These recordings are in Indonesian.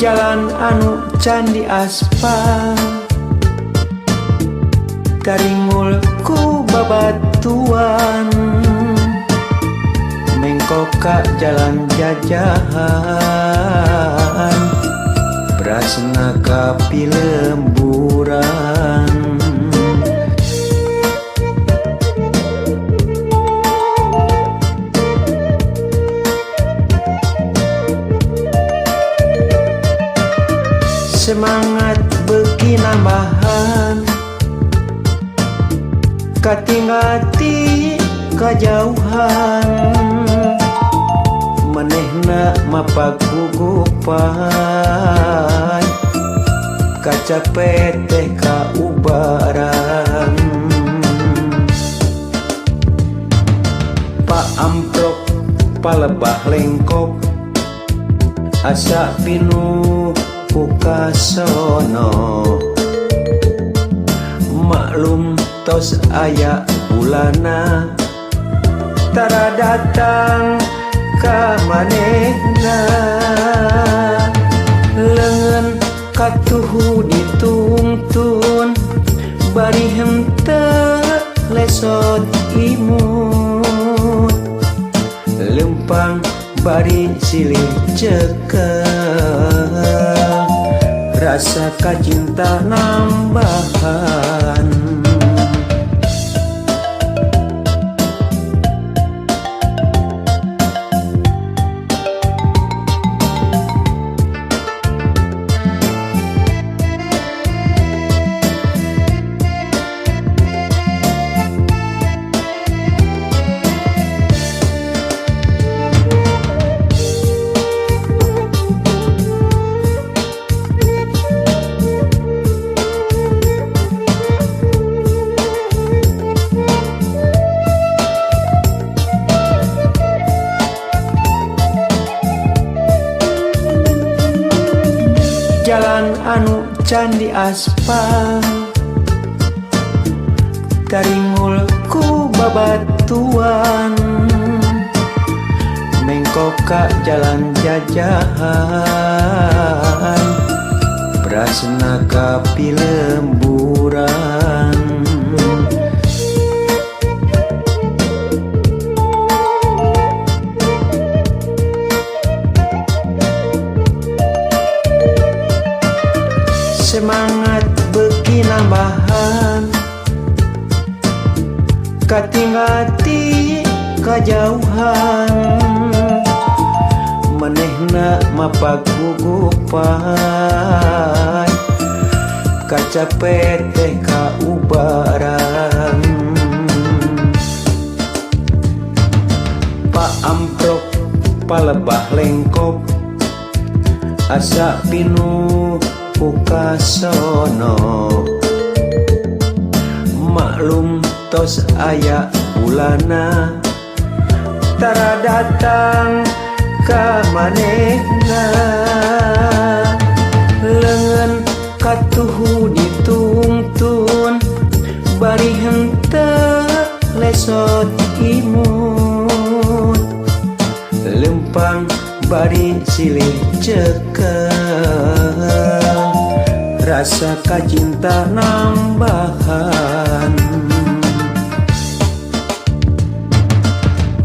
Jalan anu candi aspal taringul ku babatuan mengkoka jalan jajahan prasna kapi lemburan semangat beki nambahan katinggati kajauhan manehna mapagugupan kacapet teh kaubaran Pak amprok palebah lengkop asa pinuh pukasono maklum tos aya bulana tara datang ka manehna leungeun katuhu ditungtun bari henteu lesot imut lempang bari silih cekel rasa kacinta nambahan jalan anu candi aspal taringul ku babatuan mengkoka jalan jajahan prasna kapi lemburan semangat beki nambahan katinggati kajauhan manehna mapagugupan kacapet teh kaubaran Pak amprok palebah lengkop asa pinuh pukasono maklum tos aya bulana tara datang ka manehna leungeun katuhu ditungtun bari henteu lesot imut lempang bari silih cekel rasa kacinta nambahan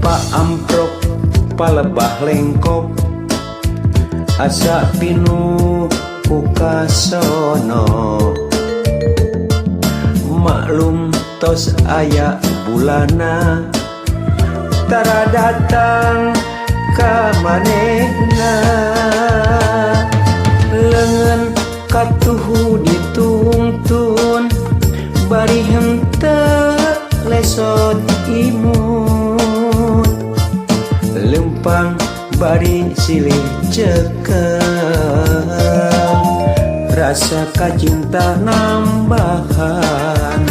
Pak amprok palebah lengkop asa pinuh pukasono maklum tos aya bulana tara datang ka manehna leungeun katuhu ditungtun bari henteu lesot imut lempang bari silih cekel rasa kacinta nambahan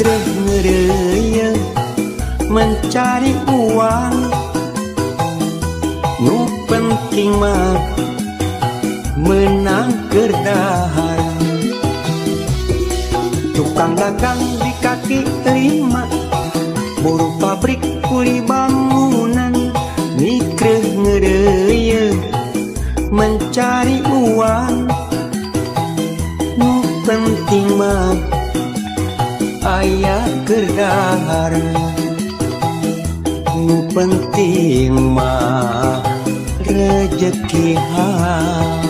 Mikreh ngereye mencari uang, nu penting mah menang kerdahar. Tukang dagang di kaki lima, buruh pabrik kuli bangunan. Mikreh ngereye mencari uang, nu penting mah aya kerdahar. Nu penting mah rezeki hal.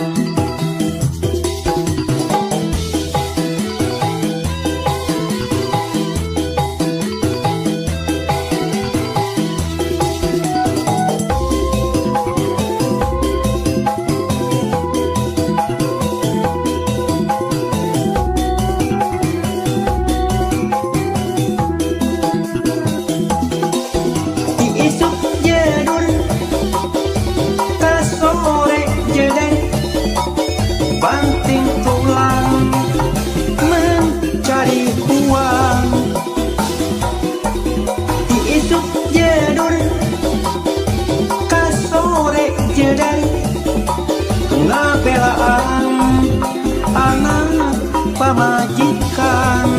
Banting tulang mencari uang, diisuk jedur kasore jedar. Ngabelaan anak pamajikan,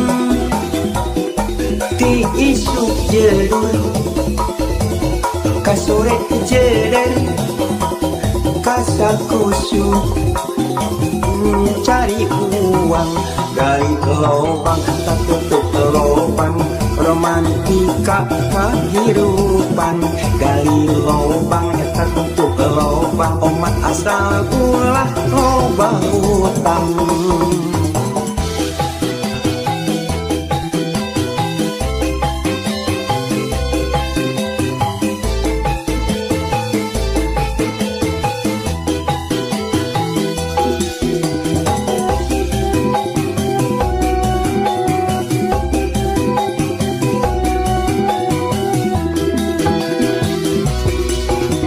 diisuk jedur kasore jedar. Kasakusu cari uang, gali lobang tak tutup lobang. Romantika kehidupan, gali lobang tak tutup lobang. Omat asal ulah lobang utang.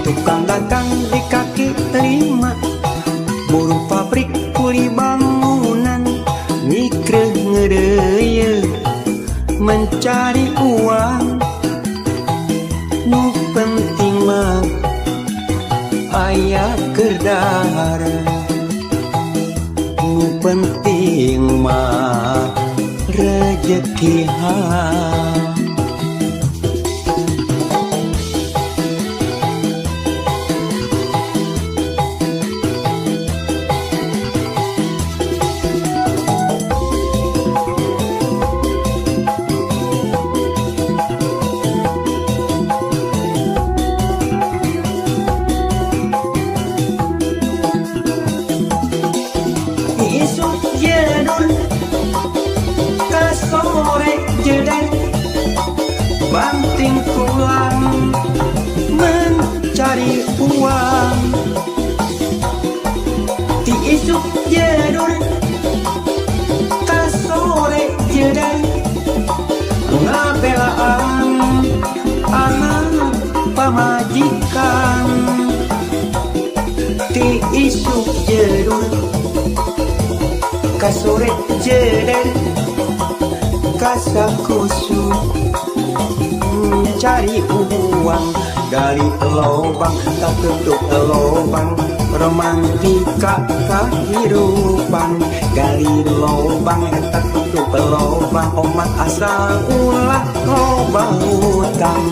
Tukang dagang di kaki lima, buruh pabrik kuli bangunan. Mikreh ngereye mencari uang, nu penting mah aya kerdahar. Nu penting mah rezeki hal. Isuk jedul kasore jedar, banting tulang mencari uang. Diisuk jedul kasore jedar, ngabelaan anak pamajikan. Diisuk jedul kasore jedar, kasakusu cari uang, gali lobang tak tutup lobang. Romantika kehidupan, gali lobang tak tutup lobang. Omat asal ulah lobang utang.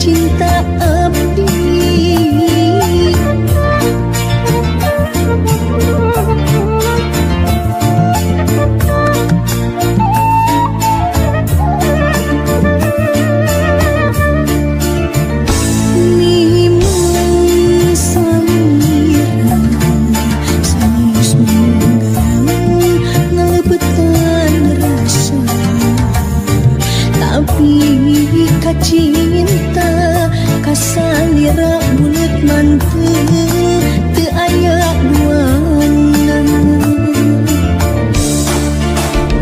cinta abdi. Cinta kasalira bulut mantep teu aya duana.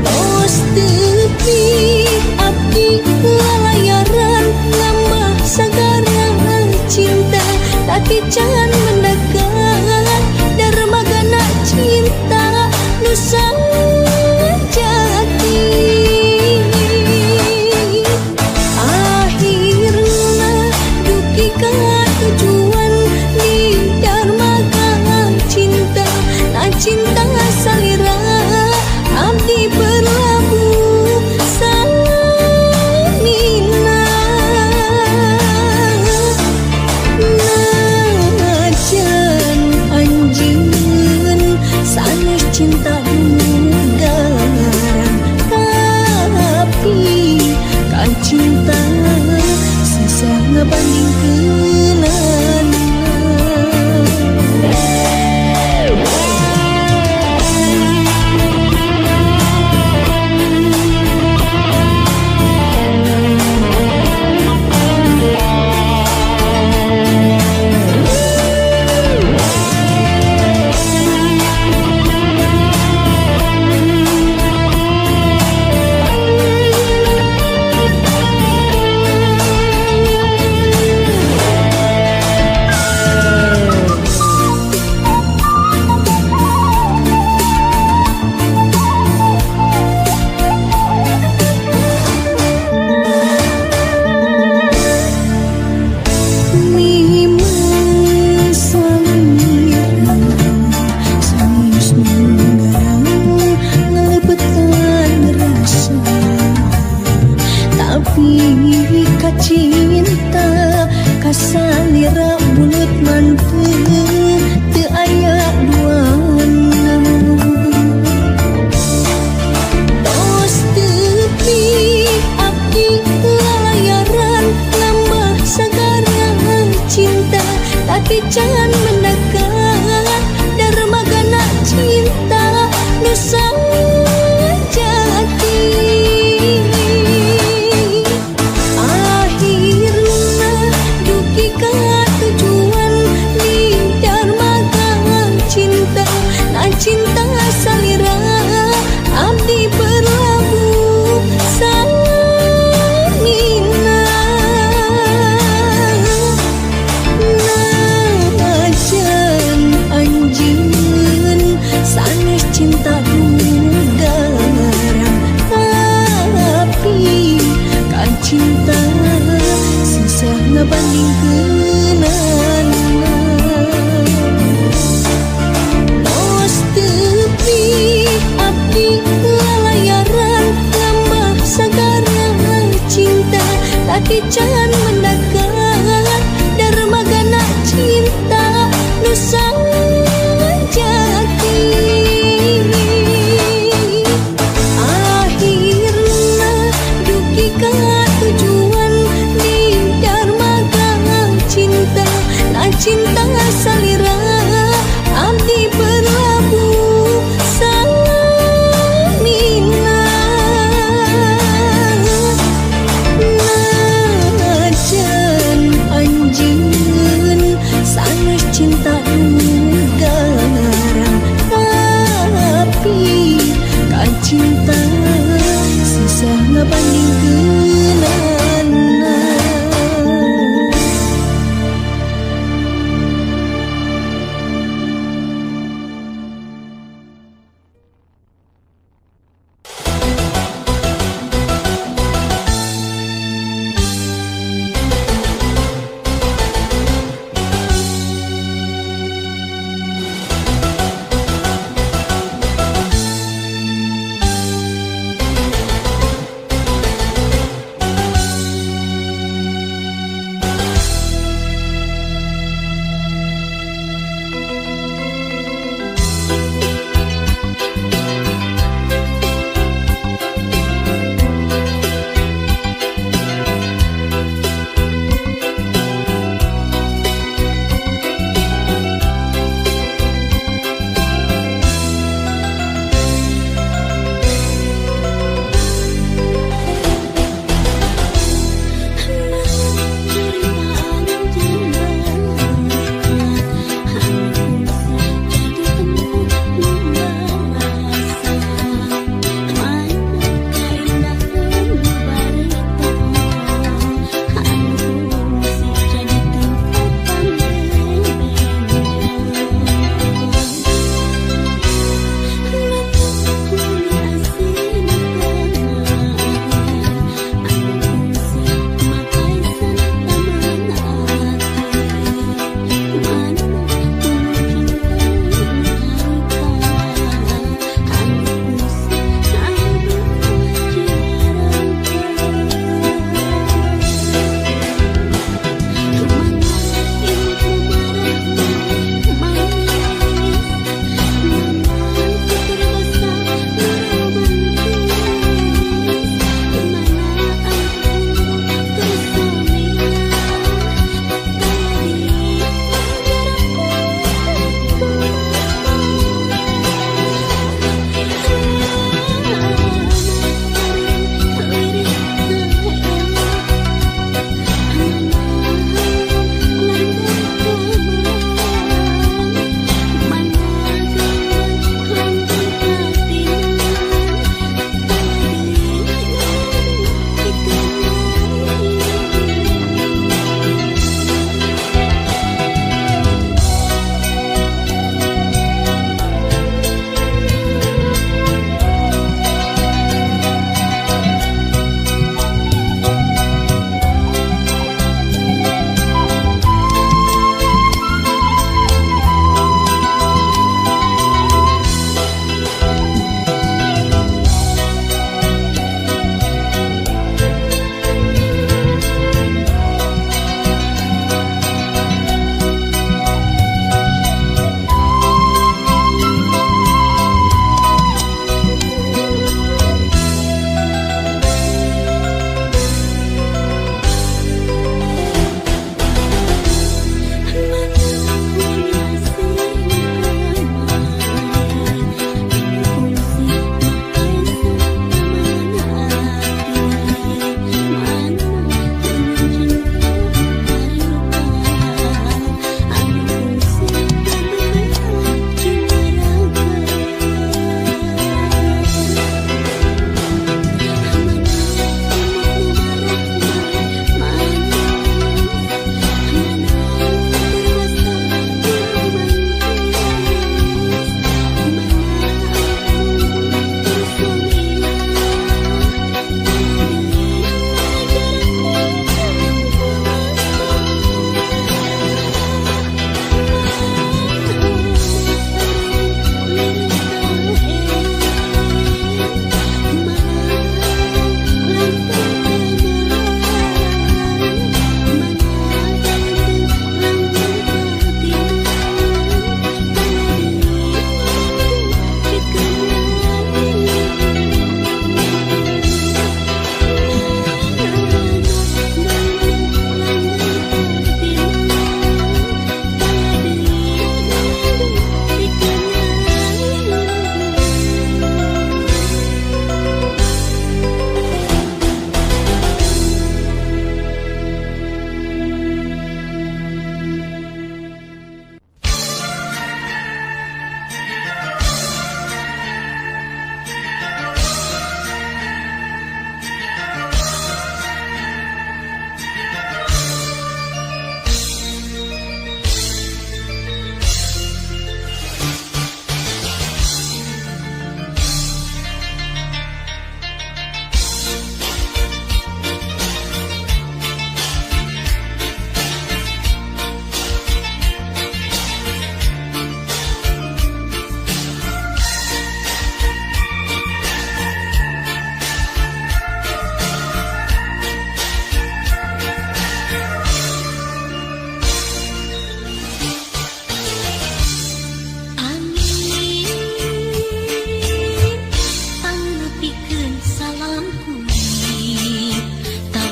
Tos tepi abdi lalayaran ngambah sagara cinta tapi can mendekat darmagana cinta nu sajati. Tujuan di darmaga cinta, nah cinta salira abdi berlabuh salina. Najan anjeun sanes cinta dugaran, tapi kan cinta susah ngebandingkeun. Cinta kasalira bulut mantep teu aya duana. Tos tepi abdi lalayaran ngambah sagara cinta tapi can mendekat darmagana cinta nu sajati. Tujuan di darmaga cinta, nah cinta salira abdi berlabuh salina. Najan anjeun sanes cinta dugaran, tapi kan cinta susah ngebandingkeun. Tos tepi abdi lalayaran ngambah sagara cinta tapi can mendekat darmagana cinta nu sajati. Akhirna dugi ka tujuan di darmaga cinta, nah cinta salira abdi berlabuh salina. Najan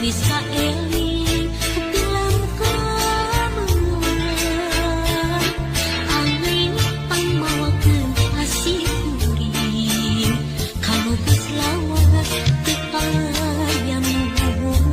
bisa eling dalam kemenangan angin pangmawakeun asih kuring kamu geus lawas teu aya mulang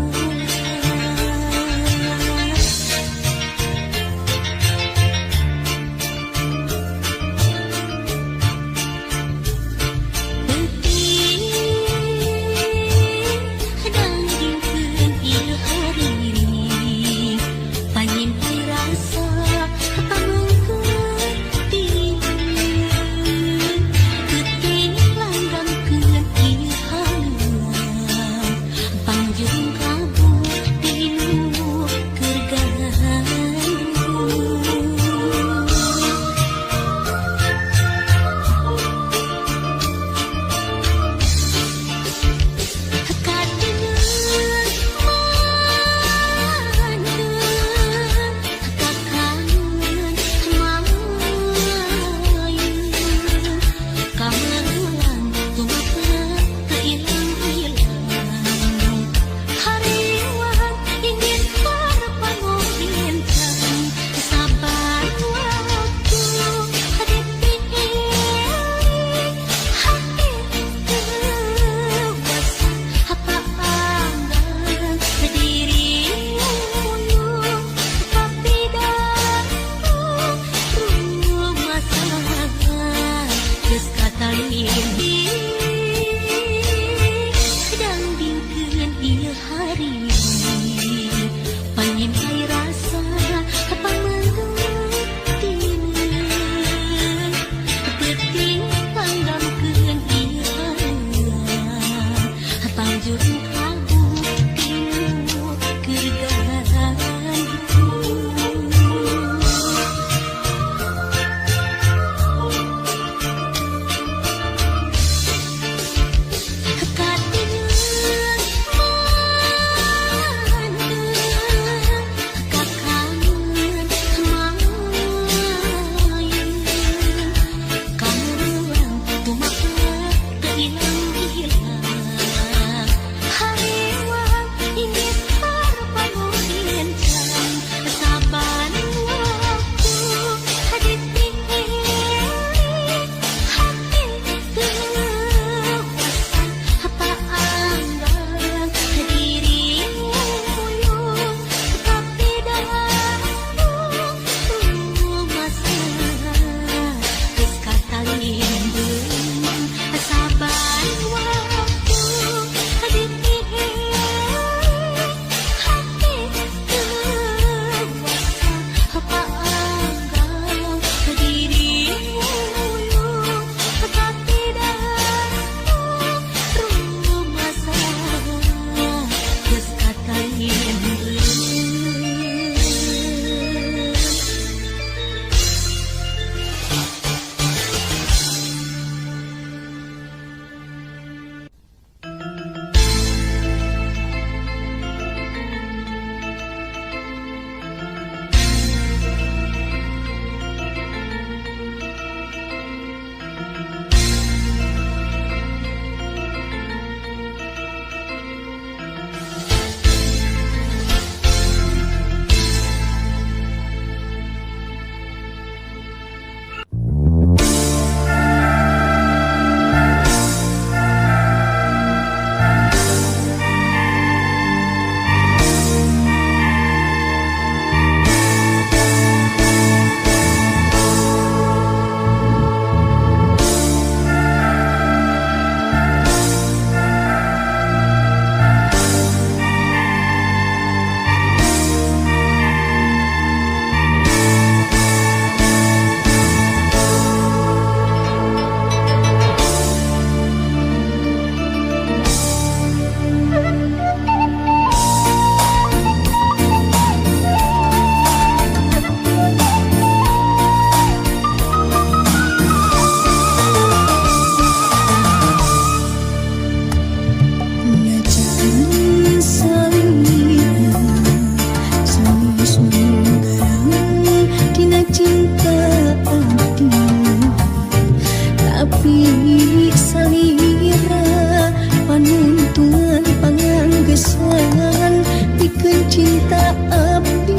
cinta abdi.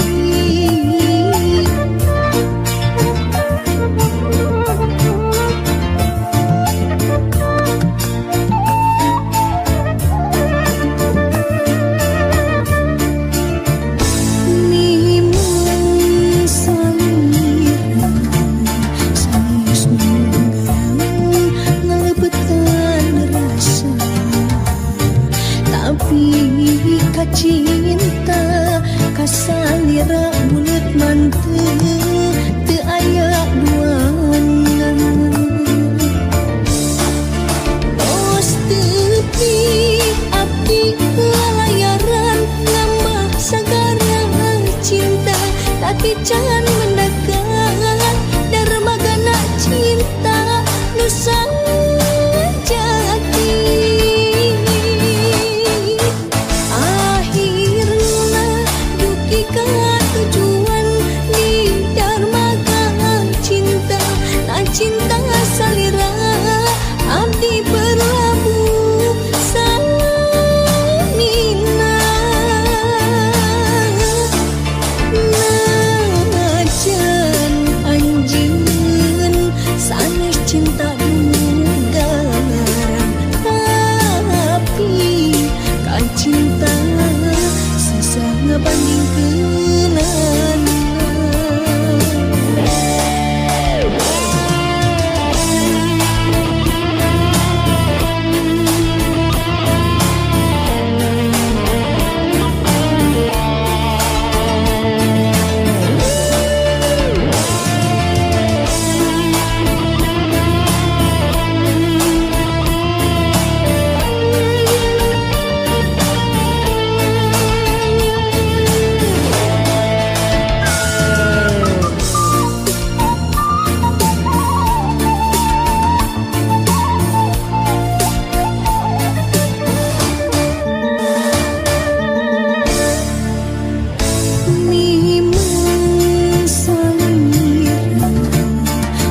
Nimang salira sanes menggarang ngalebetan rasa, tapi kacinta kasalira bulet manteu teu aya duana. Tos tepi abdi lalayaran ngambah sagara cinta, tapi can mendekat darmagana cinta nu sajati. Akhirna duki ka tujuan di darmaga cinta, tak cinta salira abdi berlabuh samina. Najan anjeun sanes cinta dugaran, tapi kan cinta susah ngebandingkeunana. Nimang salira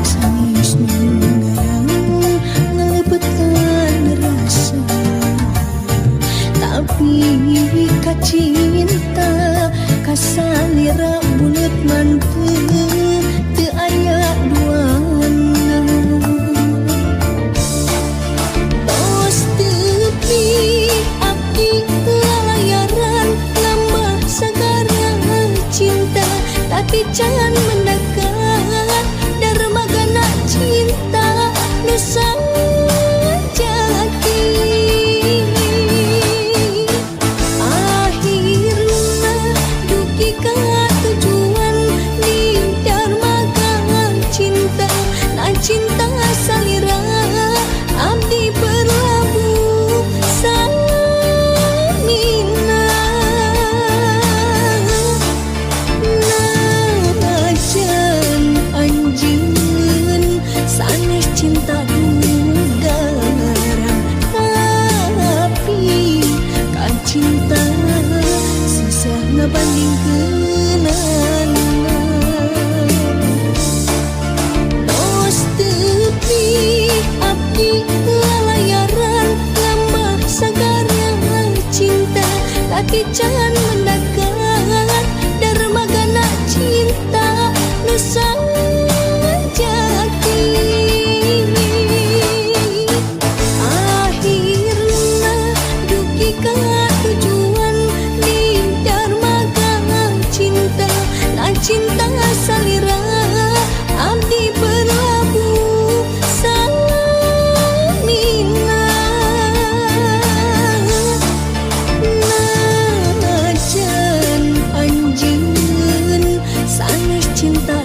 sanes menggarang ngalebetan rasa, tapi kacinta kasalira bulet manteu teu aya duana. Tos tepi abdi lalayaran ngambah sagara cinta, tapi can mendekat darmagana cinta nu sajati. Akhirna duki ka tujuan di darmaga cinta, tak cinta salira abdi berlabuh samina. Najan anjeun sanes cinta dugaran, tapi kan cinta susah ngebandingkeunana. Tos tepi abdi lalayaran ngambah sagara cinta, tapi can mendekat darmagana cinta nu sajati. Akhirna duki ka tujuan di darmaga cinta, tak cinta salira abdi berlabuh samina. Najan anjeun sanes cinta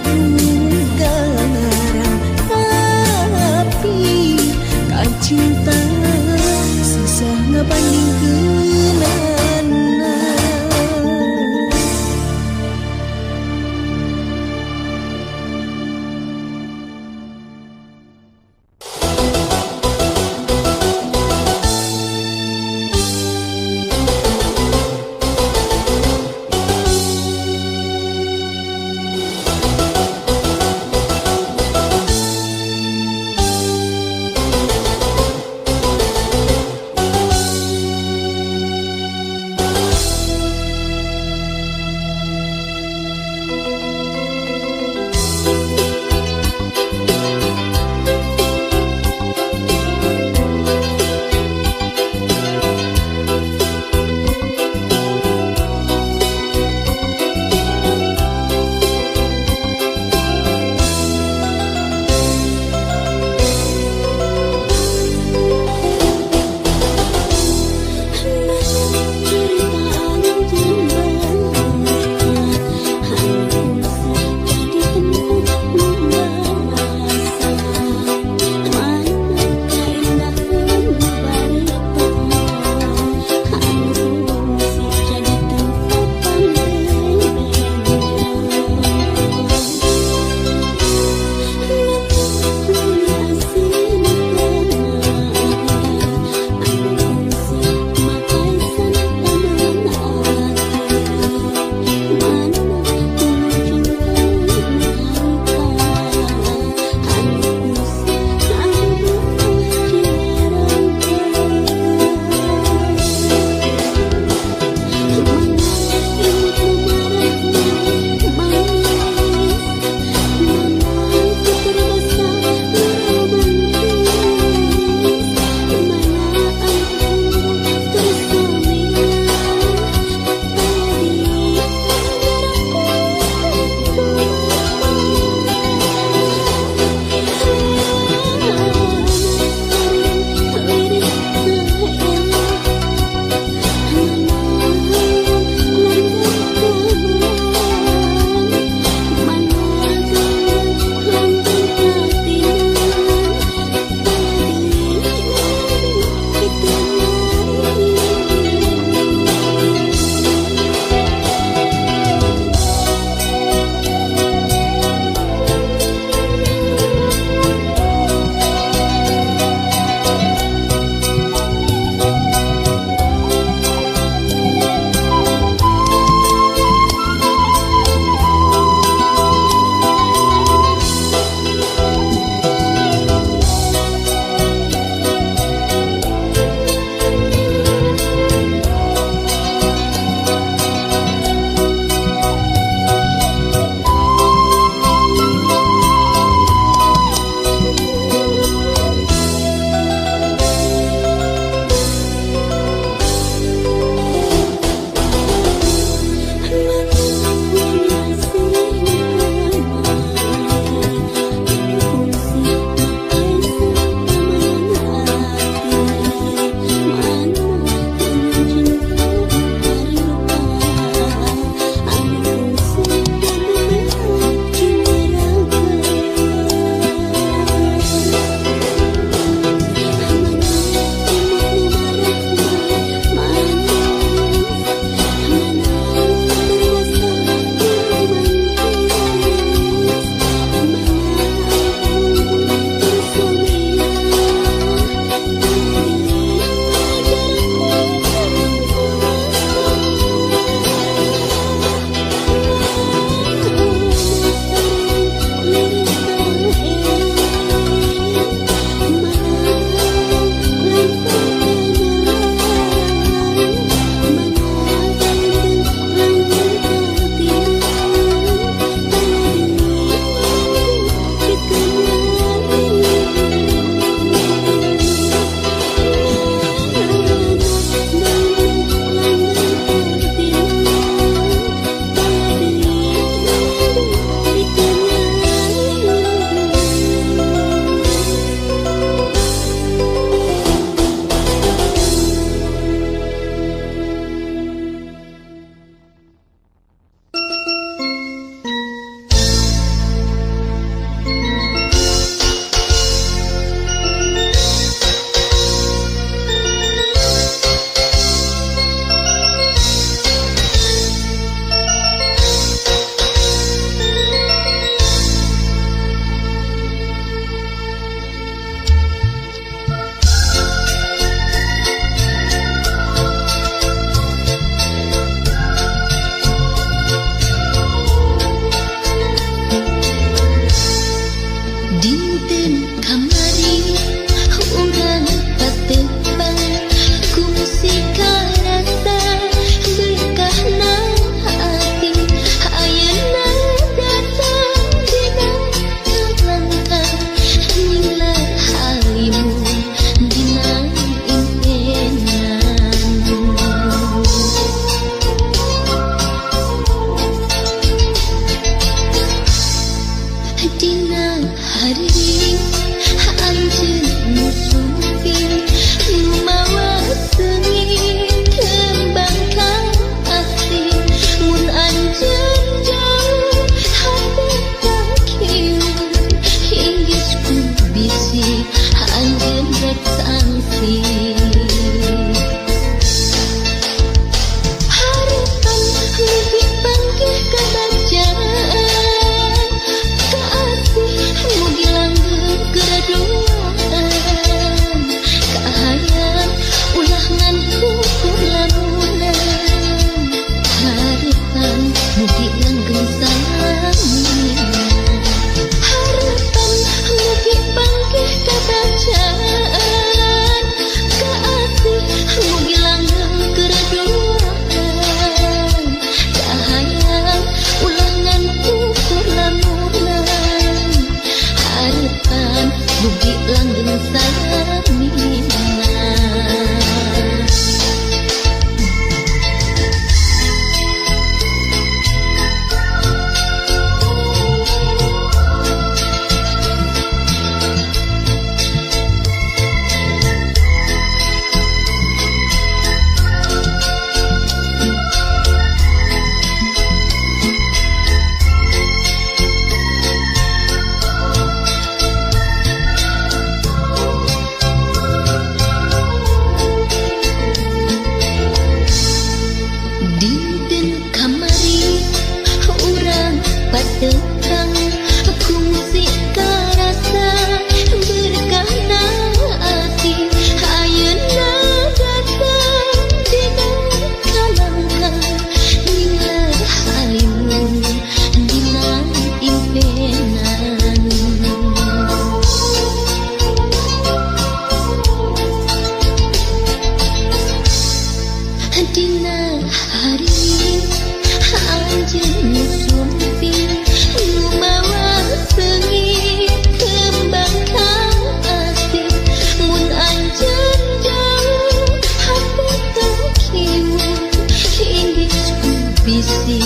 bisi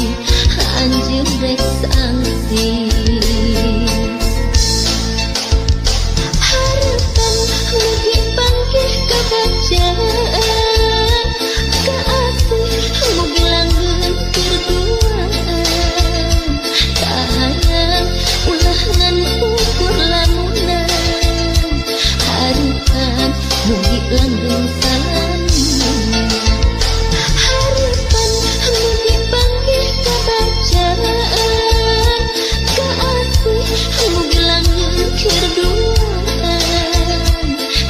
anjeun rek sangsi harapan mugi panggih kabacaan kaasih mugi langgeng berduaan kahayang ulah ngan ukur lamunan harapan mugi langgeng salam harapan mugi panggih kabacaan kaasih mugi langgeng berduaan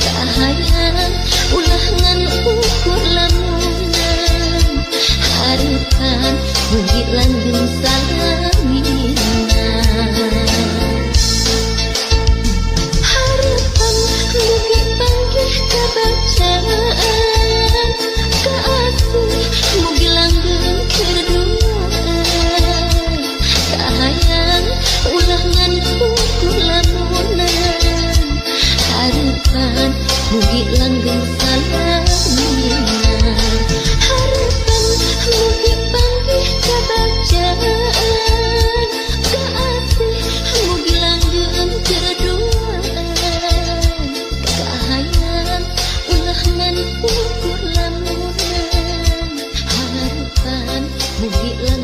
kahayang ulah ngan ukur lamunan harapan mugi langgeng salaminan harapan mugi panggih kabacaan kaasih mugi langgeng berduaan kahayang ulah ngan ukur lamunan harapan mugi langgeng salaminan harapan mugi panggih kabacaan kaasih mugi langgeng berduaan kahayang ulah ngan ukur lamunan harapan mugi langgeng